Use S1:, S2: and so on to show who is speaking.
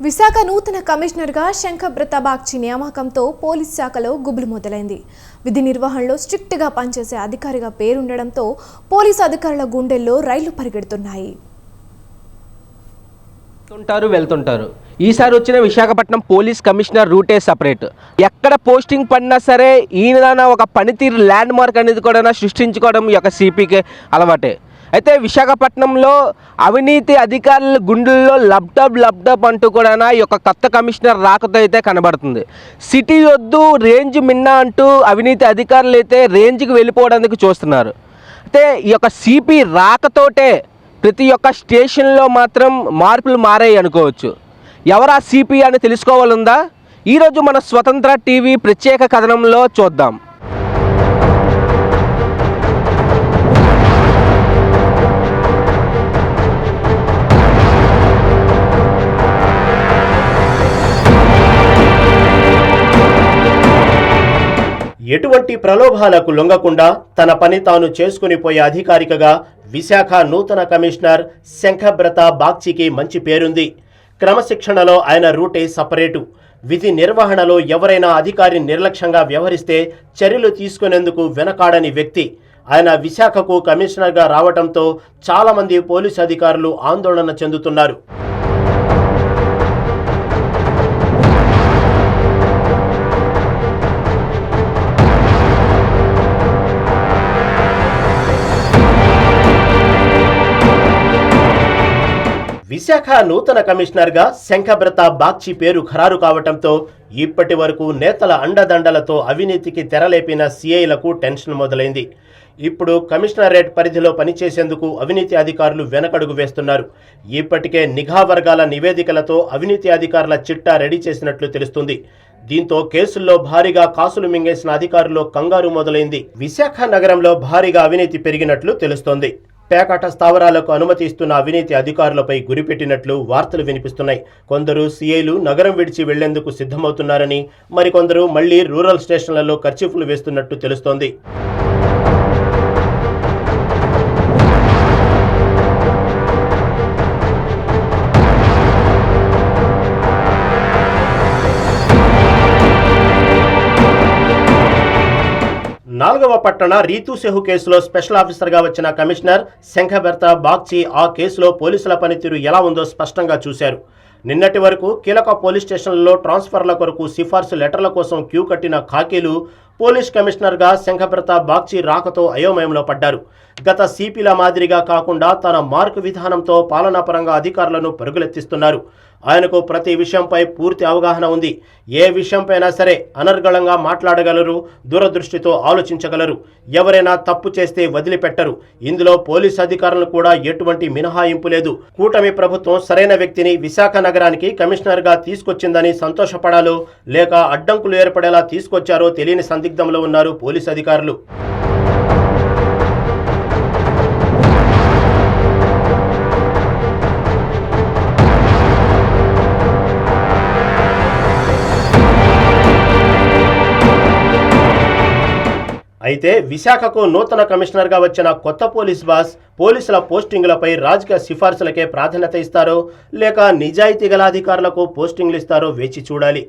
S1: విశాఖ నూతన కమిషనర్గా శంఖబ్రత బాగ్చి నియామకంతో పోలీస్ శాఖలో గుబులు మొదలైంది. విధి నిర్వహణలో స్ట్రిక్ట్గా పనిచేసే అధికారిగా పేరుండడంతో పోలీసు అధికారుల గుండెల్లో రైళ్లు పరిగెడుతున్నాయి.
S2: వెళ్తుంటారు. ఈసారి వచ్చిన విశాఖపట్నం పోలీస్ కమిషనర్ రూటే సపరేట్. ఎక్కడ పోస్టింగ్ పడినా సరే ఈయన ఒక పనితీరు ల్యాండ్ మార్క్ అనేది కూడా సృష్టించుకోవడం ఈ యొక్క సిపికే అలవాటే. అయితే విశాఖపట్నంలో అవినీతి అధికారుల గుండెల్లో లబ్డబ్ అంటూ కూడా ఈ యొక్క కొత్త కమిషనర్ రాకతో అయితే కనబడుతుంది. సిటీ వద్దు రేంజ్ మిన్నా అంటూ అవినీతి అధికారులు అయితే రేంజ్కి వెళ్ళిపోవడానికి చూస్తున్నారు. అయితే ఈ యొక్క సిపి రాకతోటే ప్రతి ఒక్క స్టేషన్లో మాత్రం మార్పులు మారాయి అనుకోవచ్చు. ఎవరా సిపి అని తెలుసుకోవాలందా? ఈరోజు మన స్వతంత్ర టీవీ ప్రత్యేక కథనంలో చూద్దాం.
S3: ఎటువంటి ప్రలోభాలకు లొంగకుండా తన పని తాను చేసుకుని పోయే అధికారికగా విశాఖ నూతన కమిషనర్ శంఖబ్రత బాగ్చికి మంచి పేరుంది. క్రమశిక్షణలో ఆయన రూటే సపరేటు. విధి నిర్వహణలో ఎవరైనా అధికారి నిర్లక్ష్యంగా వ్యవహరిస్తే చర్యలు తీసుకునేందుకు వెనకాడని వ్యక్తి. ఆయన విశాఖకు కమిషనర్గా రావడంతో చాలామంది పోలీసు అధికారులు ఆందోళన చెందుతున్నారు. విశాఖ నూతన కమిషనర్గా శంఖబ్రత బాగ్చి పేరు ఖరారు కావటంతో ఇప్పటి వరకు నేతల అండదండలతో అవినీతికి తెరలేపిన సిఐలకు టెన్షన్ మొదలైంది. ఇప్పుడు కమిషనరేట్ పరిధిలో పనిచేసేందుకు అవినీతి అధికారులు వెనకడుగు వేస్తున్నారు. ఇప్పటికే నిఘా వర్గాల నివేదికలతో అవినీతి అధికారుల చిట్టా రెడీ చేసినట్లు తెలుస్తుంది. దీంతో కేసుల్లో భారీగా కాసులు మింగేసిన అధికారుల్లో కంగారు మొదలైంది. విశాఖ నగరంలో భారీగా అవినీతి పెరిగినట్లు తెలుస్తోంది. పేకాట స్థావరాలకు అనుమతి ఇస్తున్న అవినీతి అధికారులపై గురిపెట్టినట్లు వార్తలు వినిపిస్తున్నాయి. కొందరు సిఐలు నగరం విడిచి వెళ్లేందుకు సిద్ధమవుతున్నారని, మరికొందరు మళ్లీ రూరల్ స్టేషన్లలో కర్చీఫ్లు వేస్తున్నట్టు తెలుస్తోంది. నాలుగవ పట్టణ రీతూ సెహు కేసులో స్పెషల్ ఆఫీసర్గా వచ్చిన కమిషనర్ శంఖబ్రత బాగ్చి ఆ కేసులో పోలీసుల పనితీరు ఎలా ఉందో స్పష్టంగా చూశారు. నిన్నటి వరకు కీలక పోలీస్ స్టేషన్లలో ట్రాన్స్ఫర్ల కొరకు సిఫార్సు లెటర్ల కోసం క్యూ కట్టిన ఖాకీలు పోలీస్ కమిషనర్గా శంఖబ్రత బాగ్చి రాకతో అయోమయంలో పడ్డారు. గత సిపిల మాదిరిగా కాకుండా తన మార్కు విధానంతో పాలనాపరంగా అధికారులను పరుగులెత్తిస్తున్నారు. ఆయనకు ప్రతి విషయంపై పూర్తి అవగాహన ఉంది. ఏ విషయంపైనా సరే అనర్గళంగా మాట్లాడగలరు, దూరదృష్టితో ఆలోచించగలరు. ఎవరైనా తప్పు చేస్తే వదిలిపెట్టరు. ఇందులో పోలీసు అధికారులను కూడా ఎటువంటి మినహాయింపు లేదు. కూటమి ప్రభుత్వం సరైన వ్యక్తిని విశాఖ నగరానికి కమిషనర్గా తీసుకొచ్చిందని సంతోషపడాలో లేక అడ్డంకులు ఏర్పడేలా తీసుకొచ్చారో తెలియని సందిగ్ధంలో ఉన్నారు పోలీసు అధికారులు. అయితే విశాఖకు నూతన కమిషనర్గా వచ్చిన కొత్త పోలీస్ బాస్ పోలీసుల పోస్టింగులపై రాజకీయ సిఫార్సులకే ప్రాధాన్యత ఇస్తారో లేక నిజాయితీ గల అధికారులకు పోస్టింగ్లు ఇస్తారో వేచి చూడాలి.